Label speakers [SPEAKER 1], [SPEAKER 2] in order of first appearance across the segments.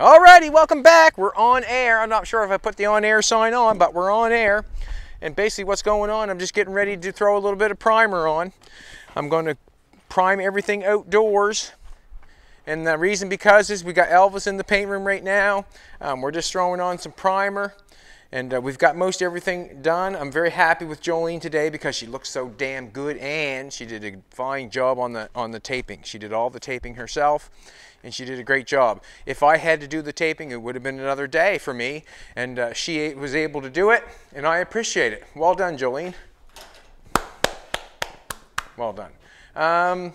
[SPEAKER 1] Alrighty, welcome back. We're on air. I'm not sure if I put the on air sign on, but we're on air. And basically what's going on, I'm just getting ready to throw a little bit of primer on. I'm going to prime everything outdoors. And the reason because is we got Elvis in the paint room right now. We're just throwing on some primer. And we've got most everything done. I'm very happy with Jolene today because she looks so damn good, and she did a fine job on the taping. She did all the taping herself, and she did a great job. If I had to do the taping, it would have been another day for me, and she was able to do it, and I appreciate it. Well done, Jolene. Well done.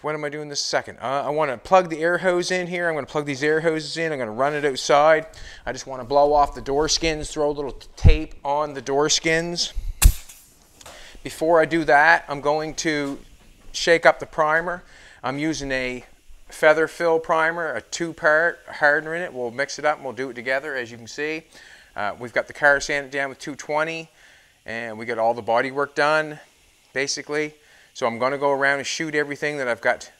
[SPEAKER 1] What am I doing this second? I want to plug the air hose in here. I'm going to plug these air hoses in. I'm going to run it outside. I just want to blow off the door skins, throw a little tape on the door skins. Before I do that, I'm going to shake up the primer. I'm using a feather fill primer, a 2-part hardener in it. We'll mix it up and we'll do it together, as you can see. We've got the car sanded down with 220, and we got all the body work done, basically. So I'm going to go around and shoot everything that I've got,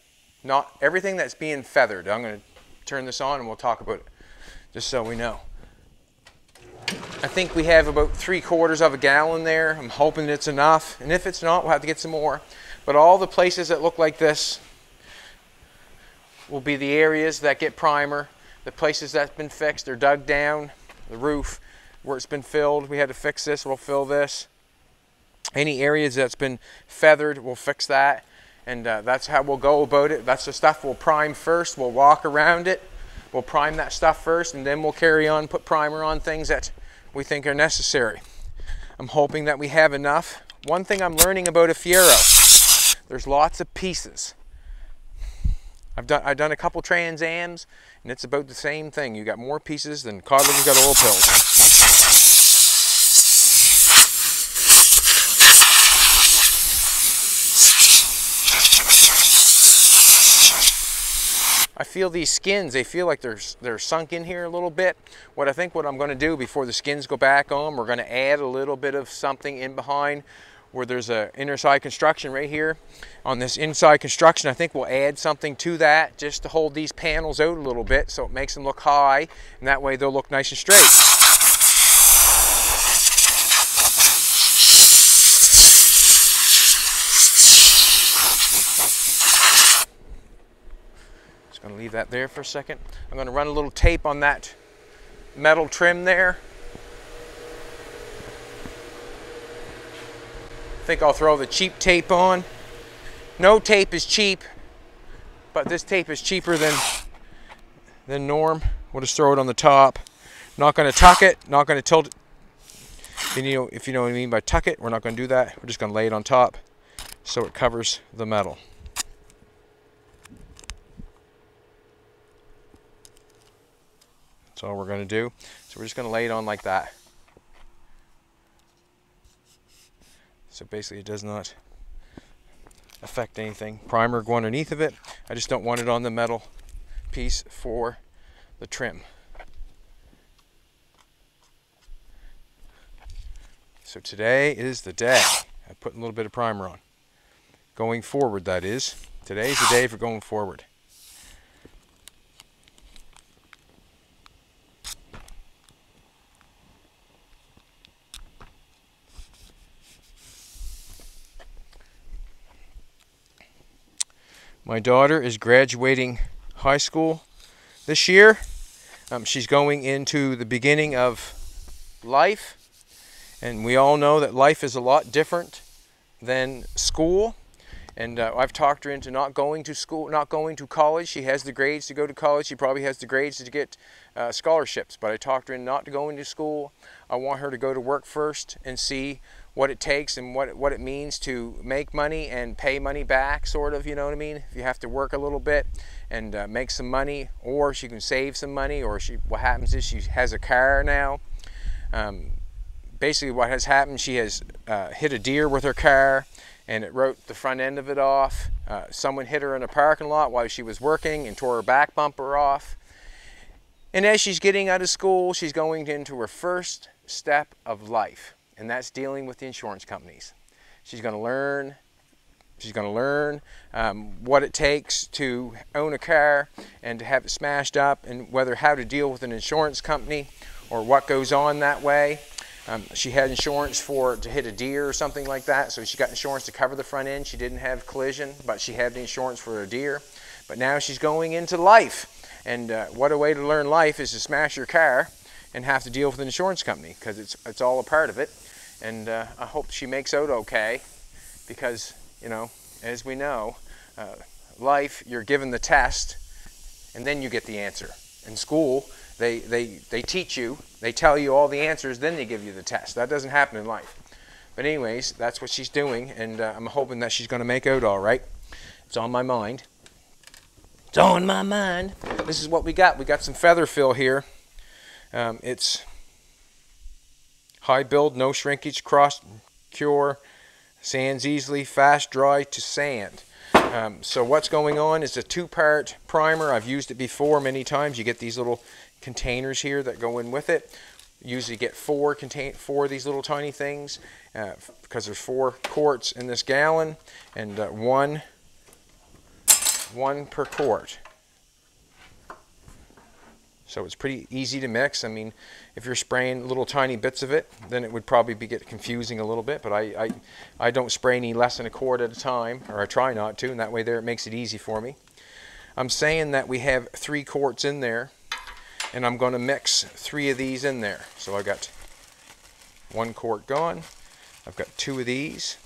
[SPEAKER 1] not everything that's being feathered. I'm going to turn this on and we'll talk about it, just so we know. I think we have about 3/4 of a gallon there. I'm hoping it's enough, and if it's not, we'll have to get some more. But all the places that look like this will be the areas that get primer. The places that's been fixed are dug down. The roof where it's been filled, we had to fix this, we'll fill this. Any areas that's been feathered, we'll fix that, and that's how we'll go about it. That's the stuff we'll prime first. We'll walk around it, we'll prime that stuff first, and then we'll carry on, put primer on things that we think are necessary. I'm hoping that we have enough. One thing I'm learning about a Fiero, there's lots of pieces. I've done a couple Trans Ams, and it's about the same thing. You got more pieces than Codlin's got oil pills. I feel these skins, they feel like they're sunk in here a little bit. What I'm going to do before the skins go back on, we're going to add a little bit of something in behind where there's a inner side construction right here. On this inside construction, I think we'll add something to that just to hold these panels out a little bit so it makes them look high, and that way they'll look nice and straight. Going to leave that there for a second. I'm going to run a little tape on that metal trim there. I think I'll throw the cheap tape on. No tape is cheap, but this tape is cheaper than norm. We'll just throw it on the top. Not going to tuck it, not going to tilt it. And if you know what I mean by tuck it, we're not going to do that. We're just going to lay it on top so it covers the metal. That's all we're going to do. So we're just going to lay it on like that. So basically it does not affect anything. Primer go underneath of it. I just don't want it on the metal piece for the trim. So today is the day. I put a little bit of primer on. Going forward, that is. Today's the day for going forward. My daughter is graduating high school this year. She's going into the beginning of life, and we all know that life is a lot different than school. And I've talked her into not going to school, not going to college. She has the grades to go to college. She probably has the grades to get scholarships, but I talked her into not going to school. I want her to go to work first and see what it takes and what it means to make money and pay money back, sort of, you know what I mean? If you have to work a little bit and make some money, or she can save some money, or what happens is she has a car now. Basically what has happened, she has hit a deer with her car, and it wrote the front end of it off. Someone hit her in a parking lot while she was working and tore her back bumper off. And as she's getting out of school, she's going into her first step of life, and that's dealing with the insurance companies. She's going to learn She's going to learn what it takes to own a car and to have it smashed up, and whether how to deal with an insurance company or what goes on that way. She had insurance to hit a deer or something like that, so she got insurance to cover the front end. She didn't have collision, but she had the insurance for a deer. But now she's going into life, and what a way to learn life is to smash your car and have to deal with an insurance company, because it's all a part of it. And I hope she makes out okay, because, you know, as we know, life, you're given the test and then you get the answer. In school, they teach you, they tell you all the answers, then they give you the test. That doesn't happen in life. But anyways, that's what she's doing, and I'm hoping that she's going to make out all right. It's on my mind. It's on my mind. This is what we got. We got some feather fill here. It's high build, no shrinkage, cross cure, sands easily, fast dry to sand. So what's going on is a two-part primer. I've used it before many times. You get these little containers here that go in with it. You usually get four of these little tiny things, because there's 4 quarts in this gallon, and one per quart. So it's pretty easy to mix. I mean, if you're spraying little tiny bits of it, then it would probably get confusing a little bit, but I don't spray any less than a quart at a time, or I try not to, and that way there it makes it easy for me. I'm saying that we have 3 quarts in there, and I'm going to mix 3 of these in there. So I got 1 quart gone. I've got 2 of these,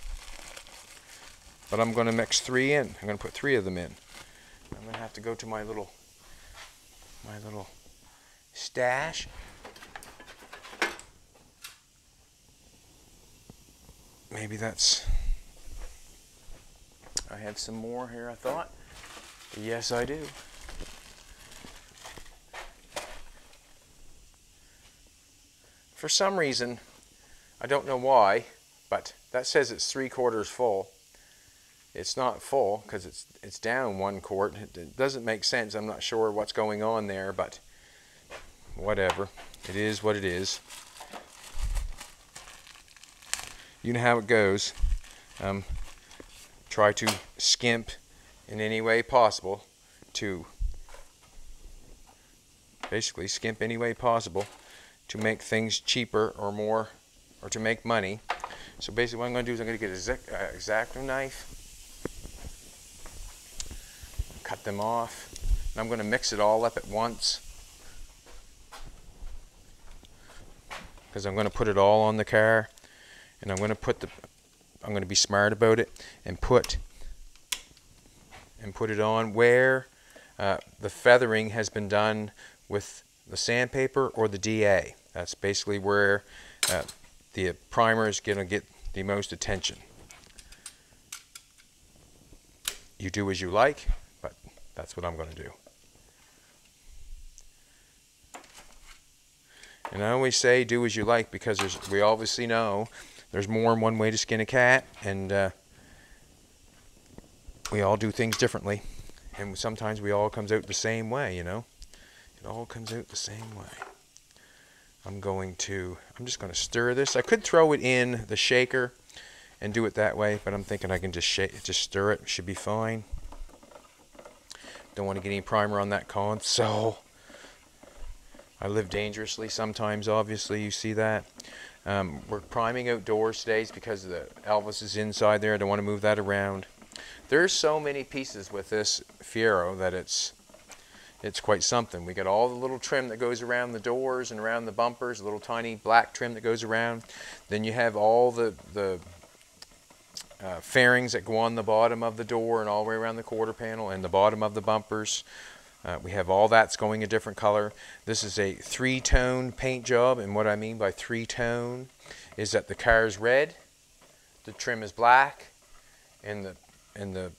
[SPEAKER 1] but I'm going to mix 3 in. I'm going to put 3 of them in. I'm going to have to go to my little stash. Maybe that's, I have some more here, I thought. Yes, I do. For some reason, I don't know why, but that says it's 3/4 full. It's not full because it's down 1 quart. It doesn't make sense. I'm not sure what's going on there, but whatever. It is what it is. You know how it goes. Try to skimp in any way possible to basically skimp any way possible to make things cheaper or more, or to make money. So basically what I'm going to do is I'm going to get an X-Acto knife, cut them off, and I'm going to mix it all up at once, because I'm going to put it all on the car, and I'm going to be smart about it and put it on where the feathering has been done with the sandpaper or the DA. That's basically where the primer is going to get the most attention. You do as you like, but that's what I'm going to do. And I always say do as you like, because we obviously know there's more than one way to skin a cat, and we all do things differently, and sometimes we all comes out the same way, you know. It all comes out the same way. I'm just going to stir this. I could throw it in the shaker and do it that way, but I'm thinking I can just stir it. It should be fine. Don't want to get any primer on that console. I live dangerously sometimes, obviously, you see that. We're priming outdoors today because the Elvis is inside there. I don't want to move that around. There's so many pieces with this Fiero that it's quite something. We got all the little trim that goes around the doors and around the bumpers, a little tiny black trim that goes around. Then you have all the fairings that go on the bottom of the door and all the way around the quarter panel and the bottom of the bumpers. We have all that's going a different color. This is a 3-tone paint job, and what I mean by 3-tone is that the car is red, the trim is black, and the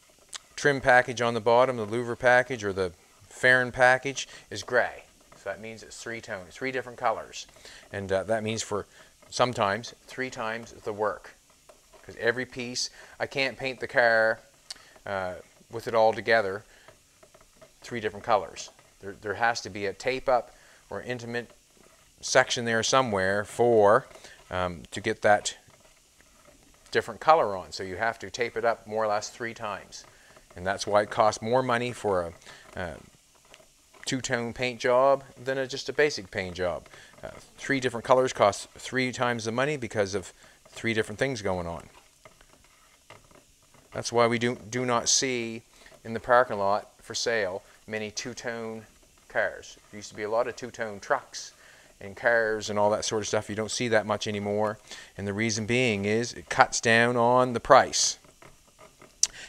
[SPEAKER 1] trim package on the bottom, the louver package or the fairing package, is gray. So that means it's 3-tone, 3 different colors, and that means for sometimes 3 times the work. Because every piece, I can't paint the car with it all together 3 different colors. There has to be a tape up or intimate section there somewhere for to get that different color on. So you have to tape it up more or less 3 times. And that's why it costs more money for a two-tone paint job than just a basic paint job. 3 different colors cost 3 times the money because of 3 different things going on. That's why we do not see in the parking lot for sale many two-tone cars. There used to be a lot of two-tone trucks and cars and all that sort of stuff. You don't see that much anymore, and the reason being is it cuts down on the price.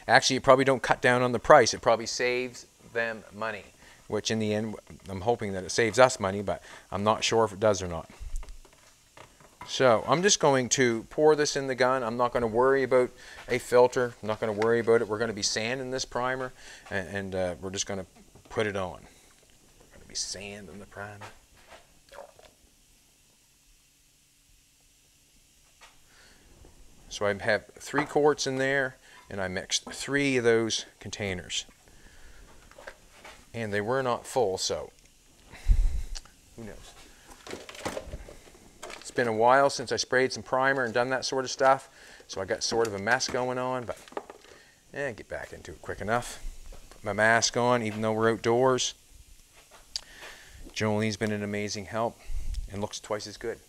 [SPEAKER 1] Actually, it probably don't cut down on the price. It probably saves them money, which in the end, I'm hoping that it saves us money, but I'm not sure if it does or not. So I'm just going to pour this in the gun. I'm not going to worry about a filter. I'm not going to worry about it. We're going to be sanding this primer, and we're just going to put it on. We're going to be sanding the primer. So I have 3 quarts in there, and I mixed 3 of those containers. And they were not full, so who knows. It's been a while since I sprayed some primer and done that sort of stuff, so I got sort of a mess going on, but get back into it quick enough. Put my mask on, even though we're outdoors. Jolene's been an amazing help and looks twice as good.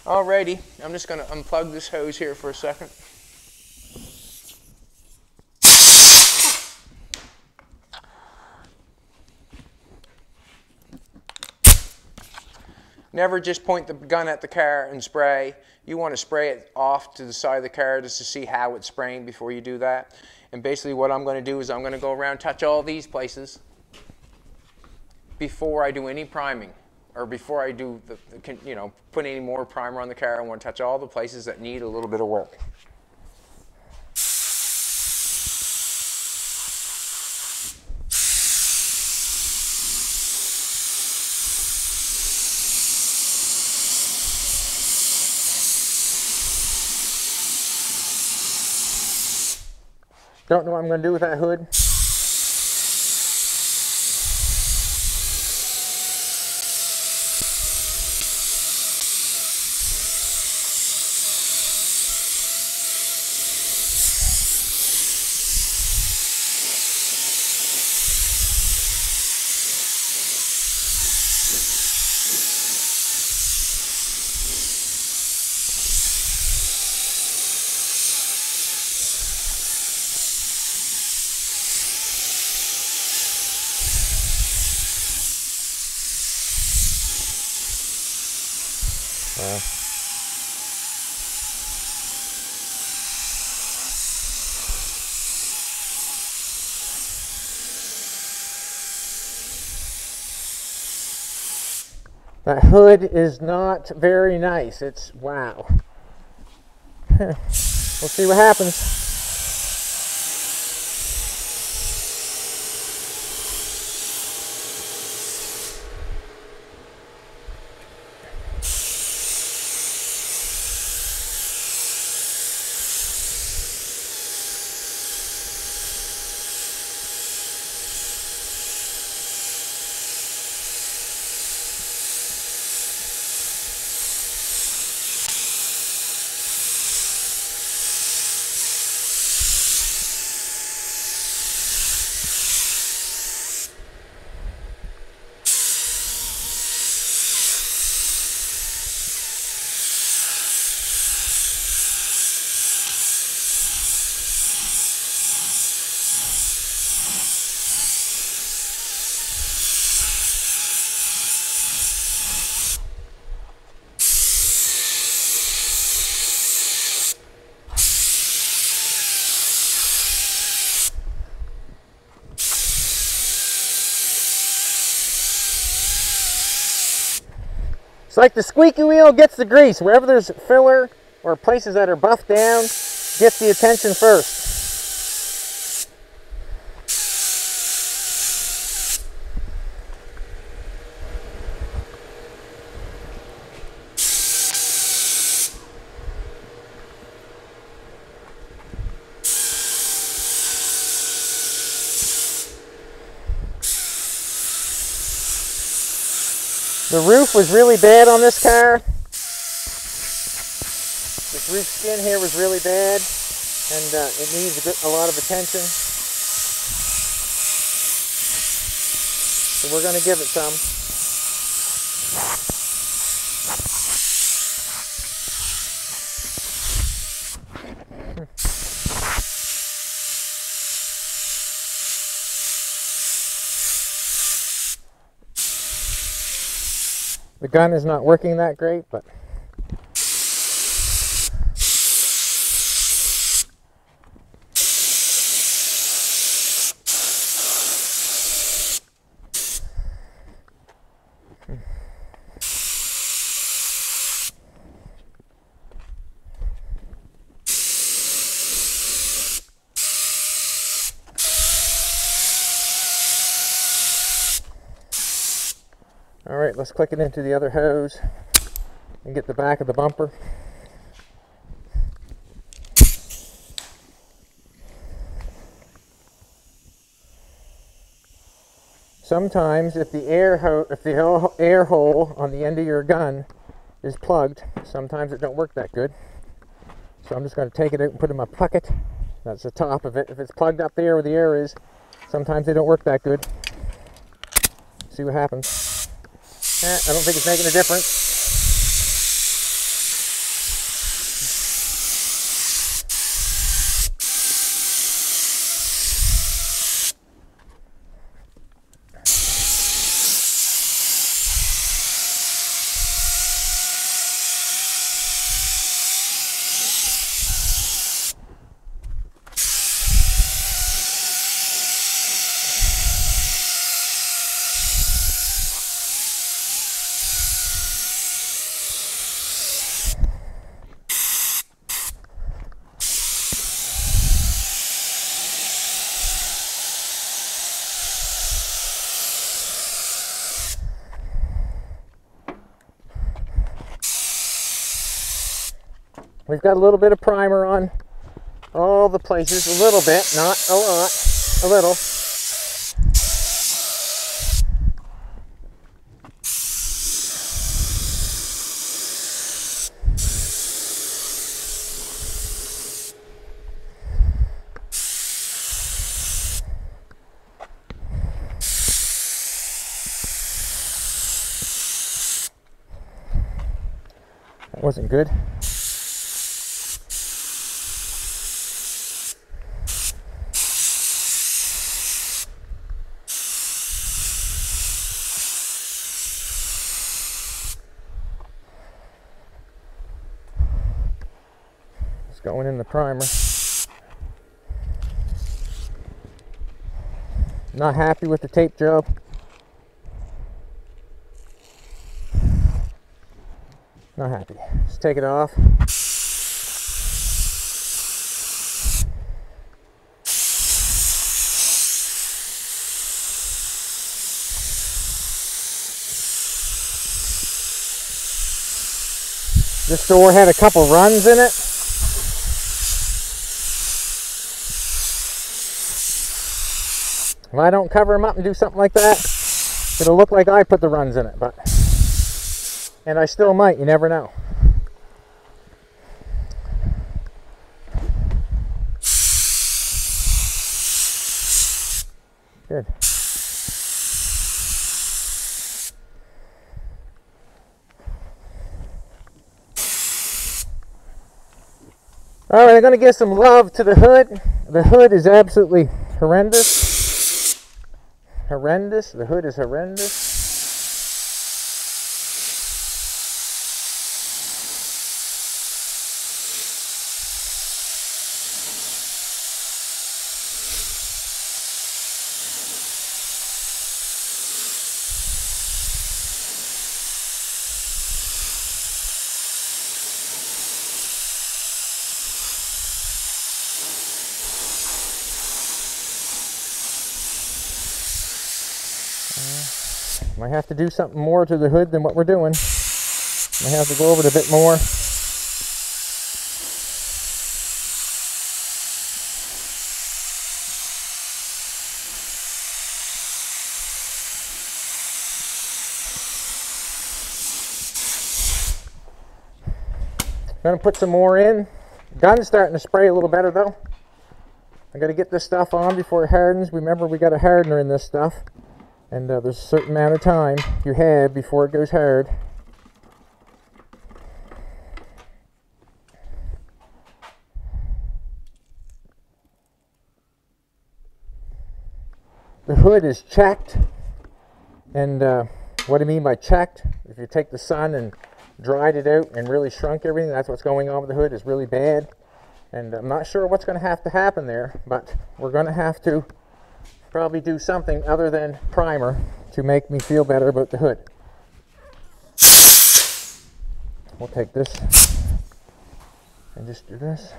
[SPEAKER 1] Alrighty, I'm just going to unplug this hose here for a second. Never just point the gun at the car and spray. You want to spray it off to the side of the car just to see how it's spraying before you do that. And basically what I'm going to do is I'm going to go around, touch all these places before I do any priming. Or before I do, put any more primer on the car. I want to touch all the places that need a little bit of work. Don't know what I'm going to do with that hood. That hood is not very nice. It's wow. We'll see what happens. It's like the squeaky wheel gets the grease. Wherever there's filler or places that are buffed down, gets the attention first.
[SPEAKER 2] The roof was really bad on this car. This roof skin here was really bad, and it needs a lot of attention. So we're going to give it some. The gun is not working that great, but all right, let's click it into the other hose and get the back of the bumper. Sometimes if the air hole on the end of your gun is plugged, sometimes it don't work that good. So I'm just going to take it out and put it in my pocket. That's the top of it. If it's plugged up there where the air is, sometimes they don't work that good. See what happens. I don't think it's making a difference. We've got a little bit of primer on all the places, a little bit, not a lot, a little. That wasn't good. Going in the primer. Not happy with the tape job. Not happy. Let's take it off. This door had a couple runs in it. If I don't cover them up and do something like that, it'll look like I put the runs in it, but, and I still might, you never know. Good. All right, I'm going to give some love to the hood. The hood is absolutely horrendous. Horrendous. The hood is horrendous. Might have to do something more to the hood than what we're doing. Might have to go over it a bit more. Gonna put some more in. Gun's starting to spray a little better though. I gotta get this stuff on before it hardens. Remember, we got a hardener in this stuff, and there's a certain amount of time you have before it goes hard. The hood is checked, and what I mean by checked, if you take the sun and dried it out and really shrunk everything, that's what's going on with the hood. Is really bad, and I'm not sure what's going to have to happen there, but we're going to have to probably do something other than primer to make me feel better about the hood. We'll take this and just do this.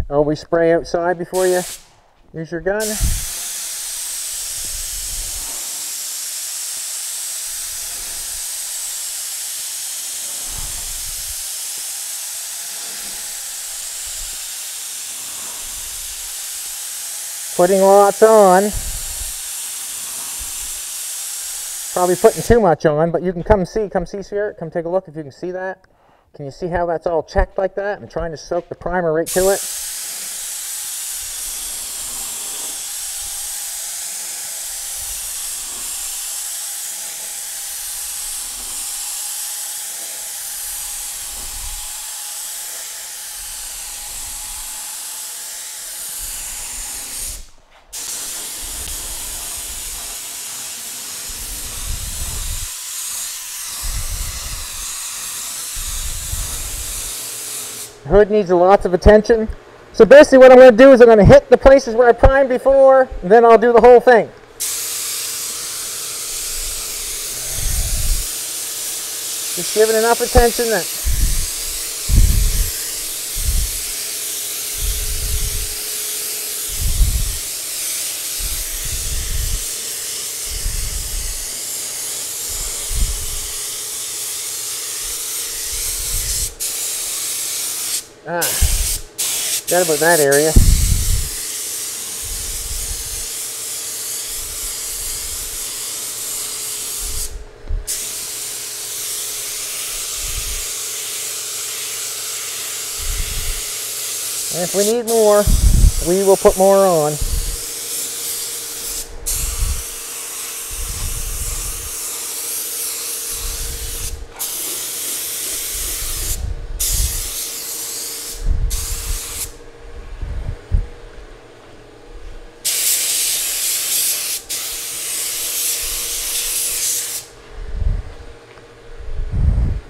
[SPEAKER 2] Always spray outside before you use your gun. Putting lots on. Probably putting too much on, but you can come see Spirit. Come take a look if you can see that. Can you see how that's all checked like that? I'm trying to soak the primer right to it. The hood needs lots of attention. So basically what I'm going to do is I'm going to hit the places where I primed before, and then I'll do the whole thing. Just give it enough attention that forgot about that area. And if we need more, we will put more on.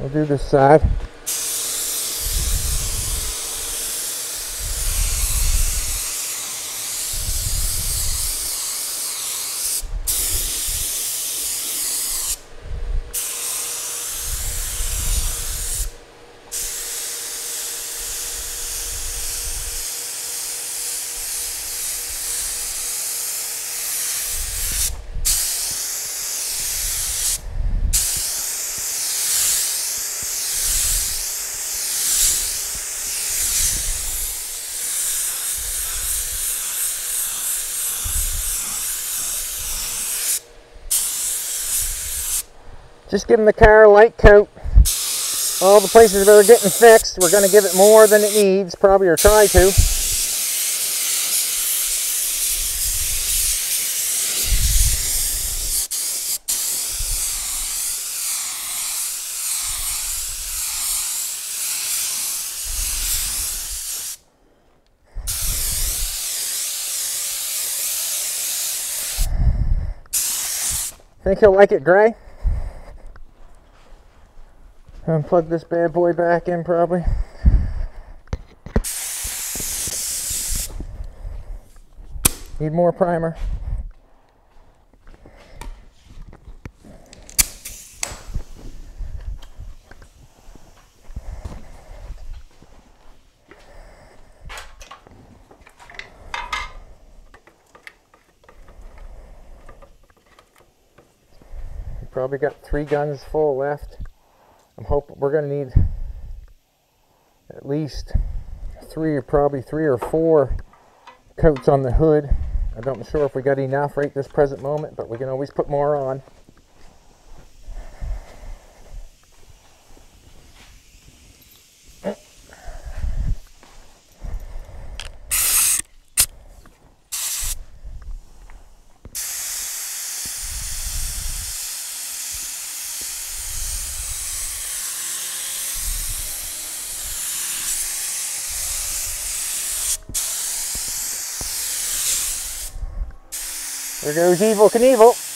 [SPEAKER 2] We'll do this side. Just giving the car a light coat. All the places that are getting fixed, we're going to give it more than it needs, probably, or try to. Think he'll like it gray? Unplug this bad boy back in probably. Need more primer. We probably got 3 guns full left. I'm hoping we're going to need at least 3 or 4 coats on the hood. I don't know sure if we got enough right this present moment, but we can always put more on. There goes Evil Knievel.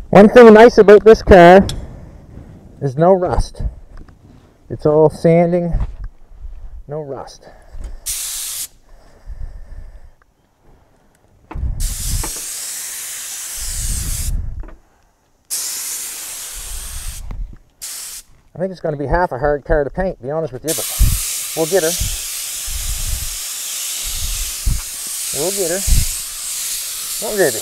[SPEAKER 2] One thing nice about this car is no rust. It's all sanding, no rust. I think it's going to be half a hard car to paint, to be honest with you, but we'll get her. We'll get her. Won't we, baby?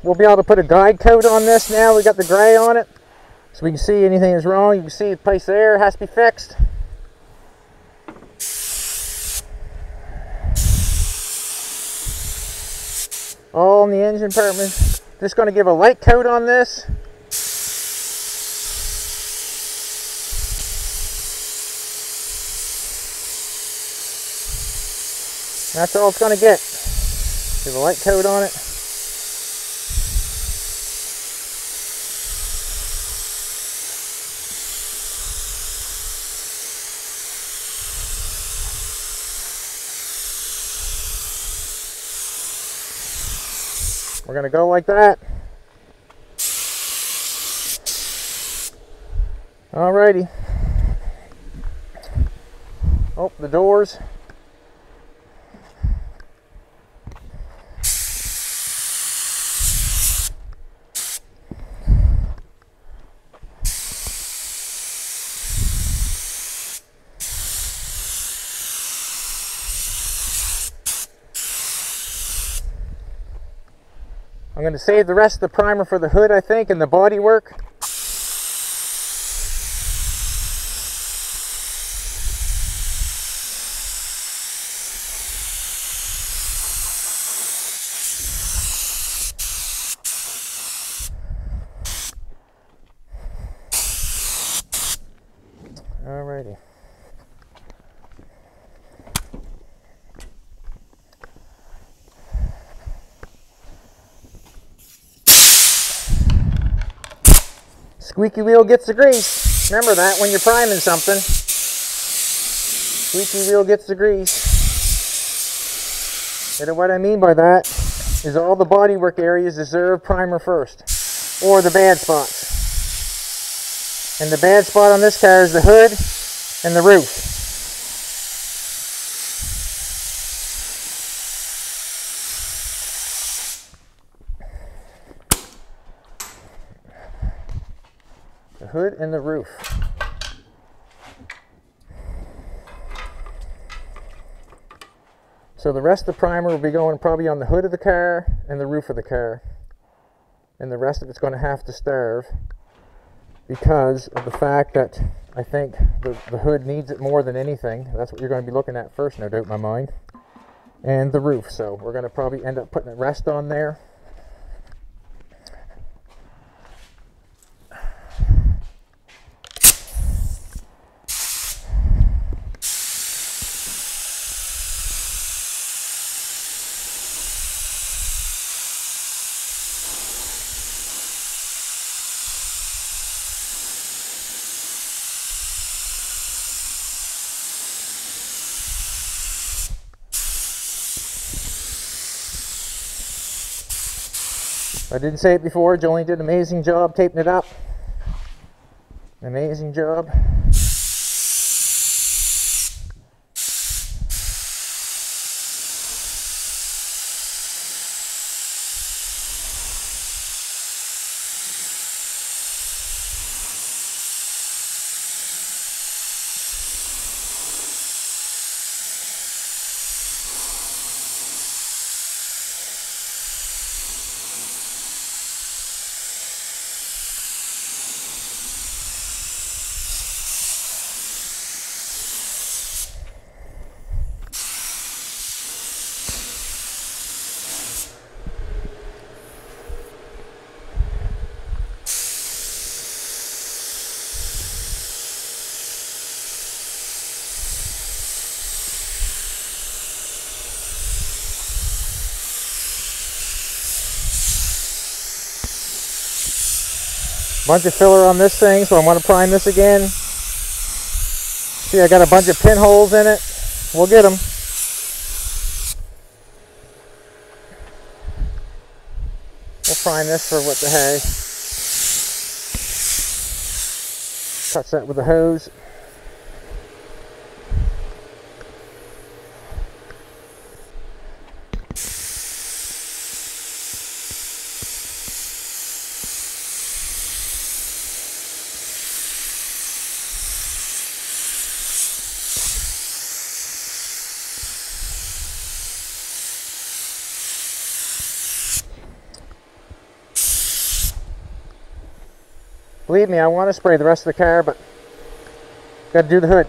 [SPEAKER 2] We'll be able to put a guide coat on this now. We got the gray on it, so we can see anything is wrong. You can see the place there has to be fixed. All in the engine compartment. Just going to give a light coat on this. That's all it's going to get. Give a light coat on it. We're going to go like that. Alrighty. Oh, the doors. I'm going to save the rest of the primer for the hood, I think, and the body work. Alrighty. Squeaky wheel gets the grease. Remember that when you're priming something. Squeaky wheel gets the grease. And what I mean by that is all the bodywork areas deserve primer first, or the bad spots. And the bad spot on this car is the hood and the roof. The hood and the roof. So the rest of the primer will be going probably on the hood of the car and the roof of the car. And the rest of it's going to have to starve because of the fact that I think the hood needs it more than anything. That's what you're going to be looking at first, no doubt in my mind. And the roof. So we're going to probably end up putting a rest on there. I didn't say it before, Jolene did an amazing job taping it up. Amazing job. Bunch of filler on this thing, so I want to prime this again. See, I got a bunch of pinholes in it. We'll get them. We'll prime this for what the hay. Touch that with a hose. Believe me, I want to spray the rest of the car, but got to do the hood.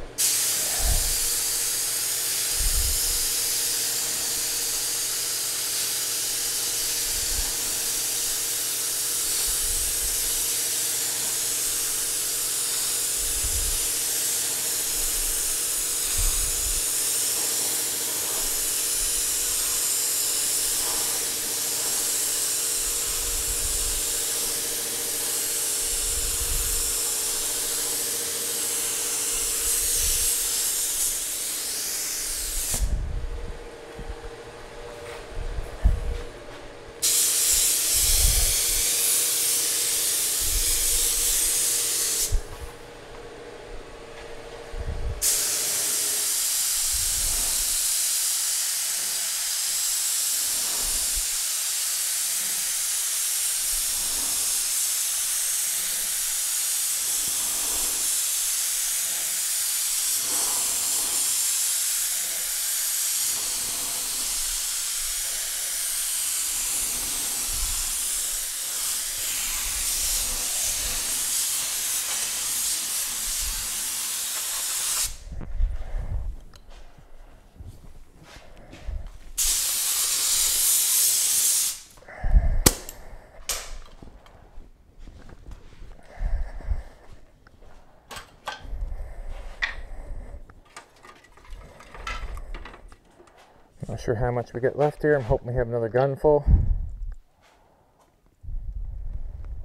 [SPEAKER 2] Not sure how much we get left here. I'm hoping we have another gun full.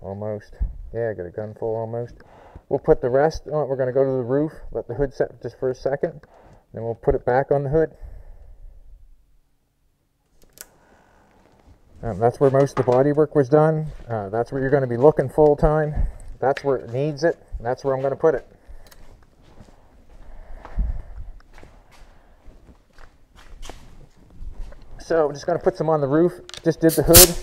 [SPEAKER 2] Almost. Yeah, I got a gun full almost. We'll put the rest on. We're going to go to the roof, let the hood set just for a second, then we'll put it back on the hood. That's where most of the body work was done. That's where you're going to be looking full time. That's where it needs it. That's where I'm going to put it. So I'm just going to put some on the roof. Just did the hood.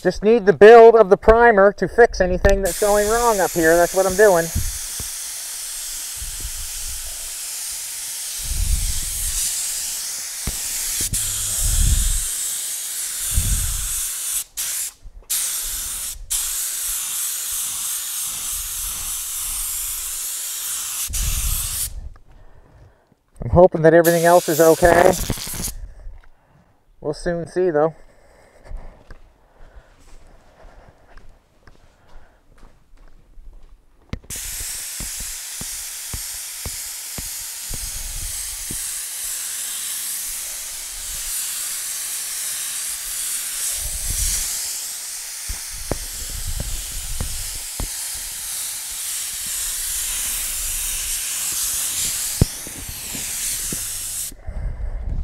[SPEAKER 2] Just need the build of the primer to fix anything that's going wrong up here. That's what I'm doing. I'm hoping that everything else is okay. We'll soon see though.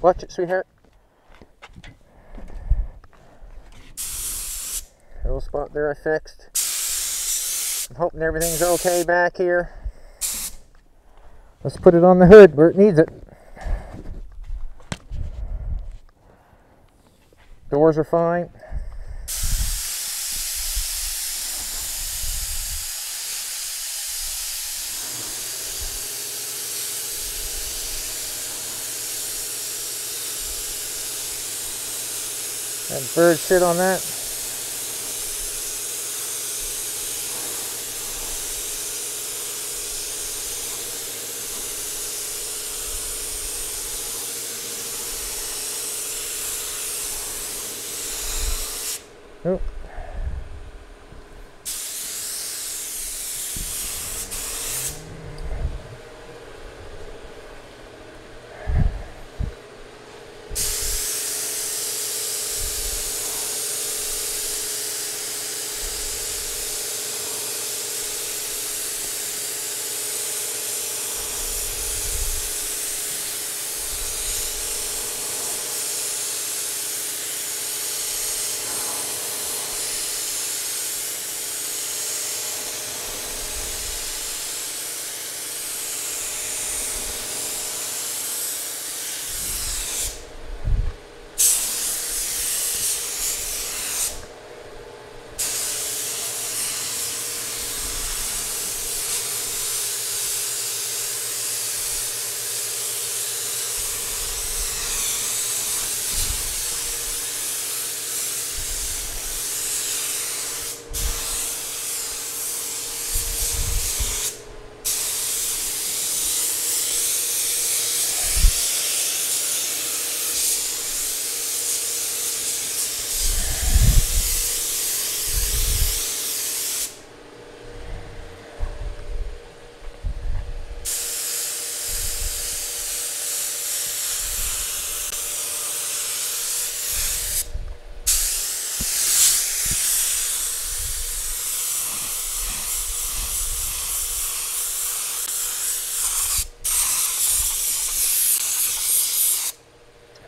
[SPEAKER 2] Watch it, sweetheart. Little spot there I fixed. I'm hoping everything's okay back here. Let's put it on the hood where it needs it. Doors are fine. That bird shit on that. Oh.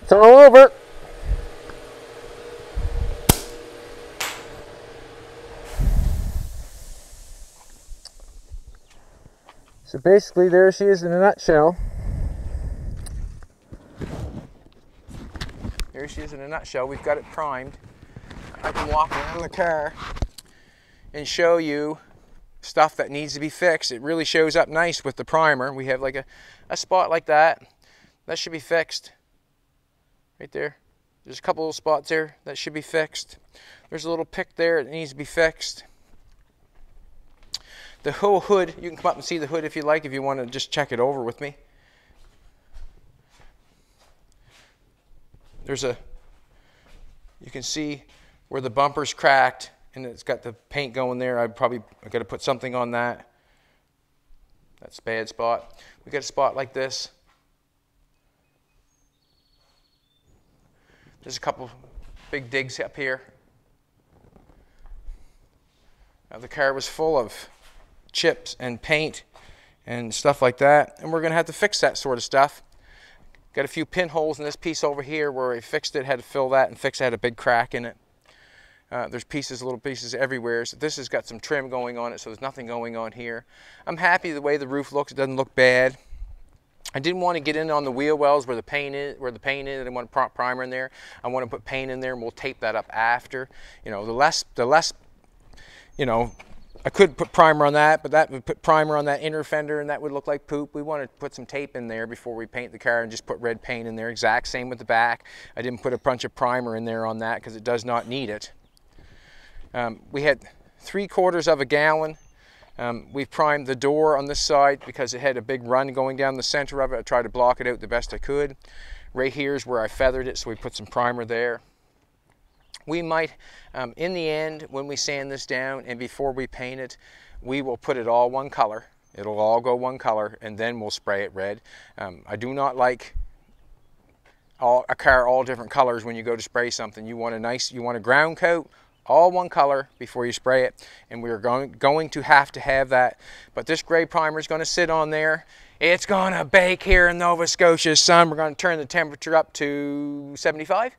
[SPEAKER 2] It's all over. So basically there she is in a nutshell.
[SPEAKER 1] There she is in a nutshell. We've got it primed. I can walk around the car and show you stuff that needs to be fixed. It really shows up nice with the primer. We have like a spot like that. That should be fixed. Right there. There's a couple little spots there that should be fixed. There's a little pick there that needs to be fixed. The whole hood, you can come up and see the hood if you like, if you want to just check it over with me. You can see where the bumper's cracked and it's got the paint going there. I got to put something on that. That's a bad spot. We got a spot like this. There's a couple big digs up here. Now the car was full of chips and paint and stuff like that, and we're going to have to fix that sort of stuff. Got a few pinholes in this piece over here where I fixed it, had to fill that and fix it, had a big crack in it. There's little pieces everywhere. So this has got some trim going on it, so there's nothing going on here. I'm happy the way the roof looks. It doesn't look bad. I didn't want to get in on the wheel wells where the paint is. I didn't want to put primer in there. I want to put paint in there, and we'll tape that up after. You know, the less, you know, I could put primer on that, but that would put primer on that inner fender, and that would look like poop. We want to put some tape in there before we paint the car and just put red paint in there. Exact same with the back. I didn't put a bunch of primer in there on that because it does not need it. We had 3/4 of a gallon. We primed the door on this side because it had a big run going down the center of it. I tried to block it out the best I could. Right here is where I feathered it, so we put some primer there. We might, in the end, when we sand this down and before we paint it, we will put it all one color. It'll all go one color, and then we'll spray it red. I do not like a car all different colors when you go to spray something. You want a ground coat, all one color before you spray it, and we're going to have that. But this gray primer is going to sit on there. It's going to bake here in Nova Scotia's sun. We're going to turn the temperature up to 75,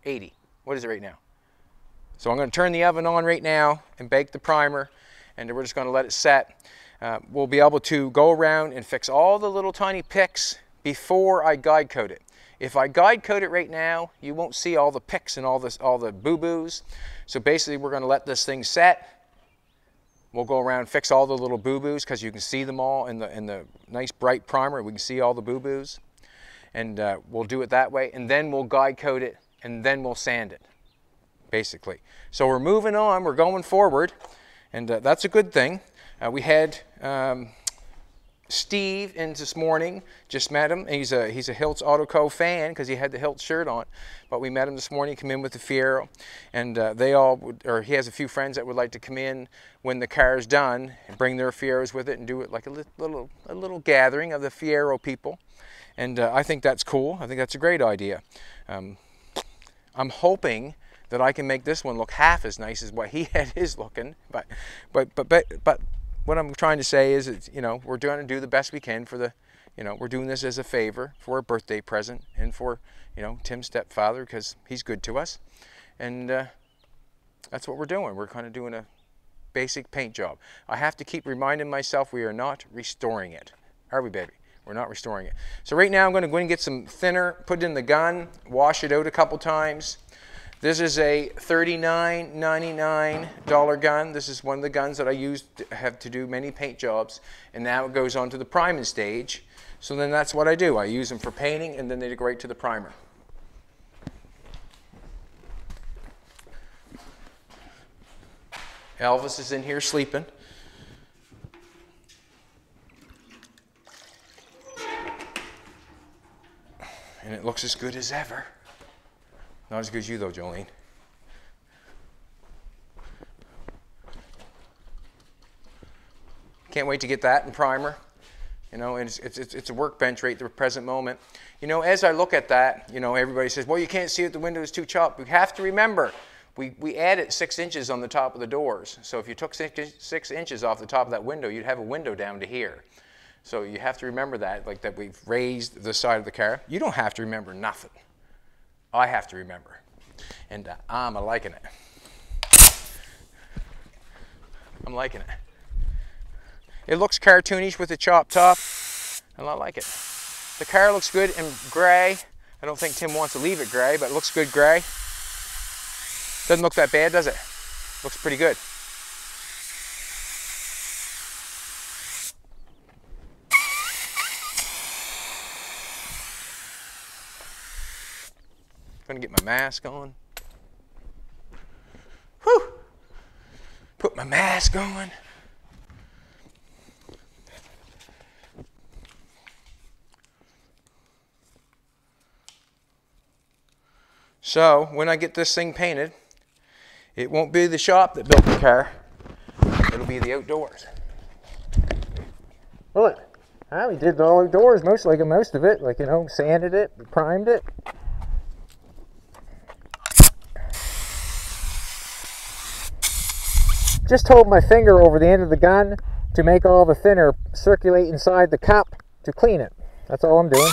[SPEAKER 1] 80. What is it right now? So I'm going to turn the oven on right now and bake the primer, and we're just going to let it set. We'll be able to go around and fix all the little tiny picks before I guide coat it. If I guide coat it right now, you won't see all the picks and all the boo-boos. So basically we're going to let this thing set. We'll go around and fix all the little boo-boos because you can see them all in the nice bright primer. We can see all the boo-boos. And we'll do it that way, and then we'll guide coat it, and then we'll sand it, basically. So we're moving on, we're going forward, and that's a good thing. We had Steve in this morning, just met him. He's a Hiltz Auto Co fan because he had the Hiltz shirt on. But we met him this morning, come in with the Fiero, and he has a few friends that would like to come in when the car's done and bring their Fieros with it and do it like a little gathering of the Fiero people. And I think that's cool. I think that's a great idea. I'm hoping that I can make this one look half as nice as what he had his looking. But what I'm trying to say is, we're trying to do the best we can for the, we're doing this as a favor for a birthday present and for, Tim's stepfather because he's good to us. And that's what we're doing. We're kind of doing a basic paint job. I have to keep reminding myself we are not restoring it. Are we, baby? We're not restoring it. So right now I'm going to go and get some thinner, put it in the gun, wash it out a couple times. This is a $39.99 gun. This is one of the guns that I have to do many paint jobs, and now it goes on to the priming stage. So then that's what I do. I use them for painting, and then they go right to the primer. Elvis is in here sleeping. And it looks as good as ever. Not as good as you though, Jolene. Can't wait to get that in primer. And it's a workbench right at the present moment. As I look at that, everybody says, well, you can't see it, the window is too chopped. We have to remember, we added 6 inches on the top of the doors. So if you took 6 inches off the top of that window, you'd have a window down to here. So you have to remember that, like that we've raised the side of the car. You don't have to remember nothing. I have to remember. And I'm liking it. I'm liking it. It looks cartoonish with the chopped top, and I like it. The car looks good in gray. I don't think Tim wants to leave it gray, but it looks good gray. Doesn't look that bad, does it? Looks pretty good. Gonna get my mask on. Whew! Put my mask on. So when I get this thing painted, it won't be the shop that built the car. It'll be the outdoors.
[SPEAKER 2] Well, we did all outdoors, most of it, like, you know, sanded it, primed it. Just hold my finger over the end of the gun to make all the thinner circulate inside the cup to clean it. That's all I'm doing.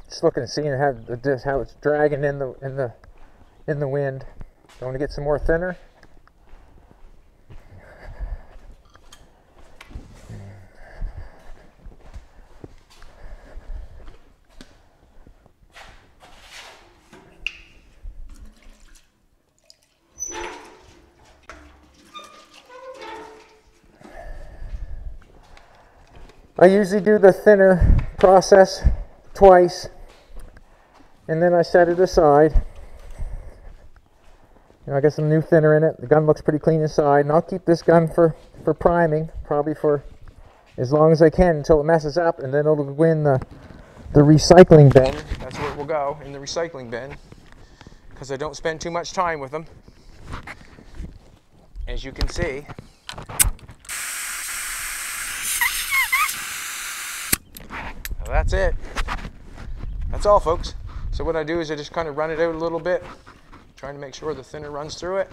[SPEAKER 2] Just looking and seeing how it's dragging in the wind. Don't want to get some more thinner. I usually do the thinner process twice, and then I set it aside. You know, I got some new thinner in it. The gun looks pretty clean inside, and I'll keep this gun for priming, probably for as long as I can until it messes up, and then it'll go in the recycling bin.
[SPEAKER 1] That's where it will go, in the recycling bin, because I don't spend too much time with them. As you can see, so that's it. That's all, folks. So what I do is I just kind of run it out a little bit, trying to make sure the thinner runs through it.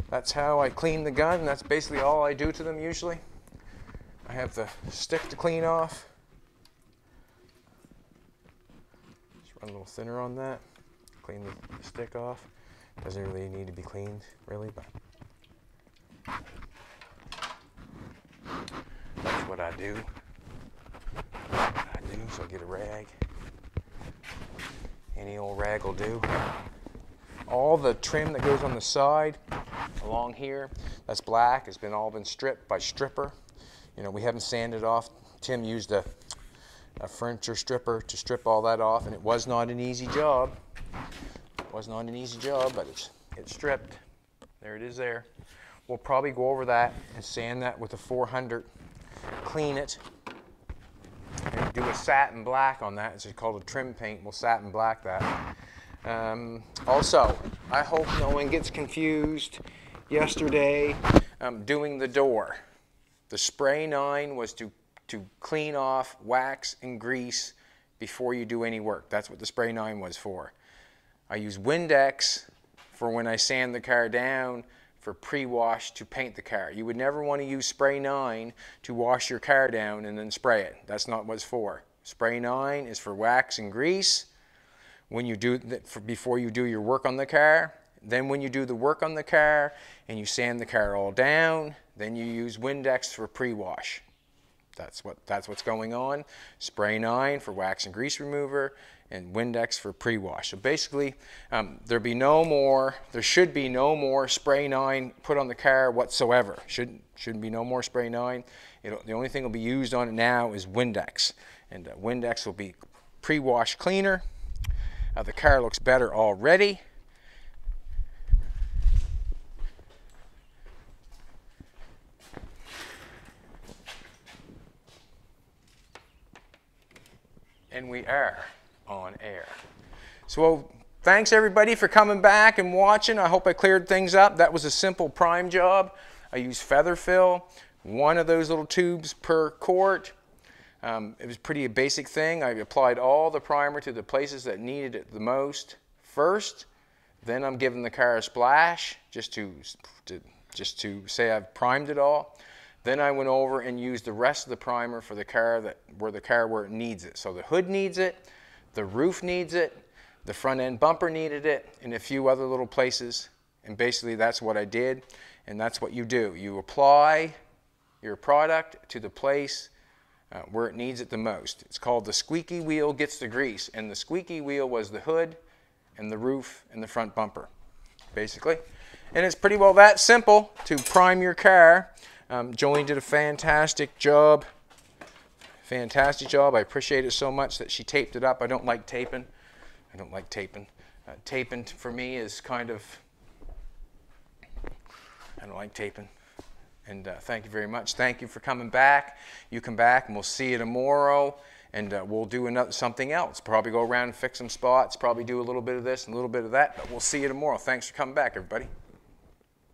[SPEAKER 1] That's how I clean the gun. That's basically all I do to them usually. I have the stick to clean off. Just run a little thinner on that. Clean the stick off. Doesn't really need to be cleaned, really, but that's what I do. So I'll get a rag. Any old rag will do. All the trim that goes on the side along here, that's black, has all been stripped by stripper. You know, we haven't sanded off. Tim used a furniture stripper to strip all that off, and it was not an easy job. It was not an easy job, but it's stripped. There it is there. We'll probably go over that and sand that with a 400, clean it, and do a satin black on that. It's called a trim paint. We'll satin black that. Also, I hope no one gets confused. Yesterday, doing the door, the spray 9 was to clean off wax and grease before you do any work. That's what the spray 9 was for. I use Windex for when I sand the car down for pre-wash to paint the car. You would never want to use spray 9 to wash your car down and then spray it. That's not what it's for. Spray 9 is for wax and grease when you do before you do your work on the car. Then when you do the work on the car and you sand the car all down, then you use Windex for pre-wash. That's what's going on. Spray 9 for wax and grease remover, and Windex for pre-wash. So basically, there should be no more spray 9 put on the car whatsoever. Shouldn't be no more spray 9. The only thing will be used on it now is Windex, and Windex will be pre-wash cleaner. The car looks better already. And we are on air. So thanks everybody for coming back and watching. I hope I cleared things up. That was a simple prime job. I used feather fill, one of those little tubes per quart. It was pretty a basic thing. I applied all the primer to the places that needed it the most first. Then I'm giving the car a splash just to say I've primed it all. Then I went over and used the rest of the primer for the car where it needs it. So the hood needs it, the roof needs it, the front end bumper needed it, and a few other little places. And basically that's what I did, and that's what you do. You apply your product to the place where it needs it the most. It's called the squeaky wheel gets the grease, and the squeaky wheel was the hood and the roof and the front bumper, basically. And it's pretty well that simple to prime your car. Jolene did a fantastic job. Fantastic job. I appreciate it so much that she taped it up. I don't like taping. I don't like taping. Taping for me is kind of, I don't like taping. And thank you very much. Thank you for coming back. You come back and we'll see you tomorrow. And we'll do something else. Probably go around and fix some spots. Probably do a little bit of this and a little bit of that. But we'll see you tomorrow. Thanks for coming back, everybody.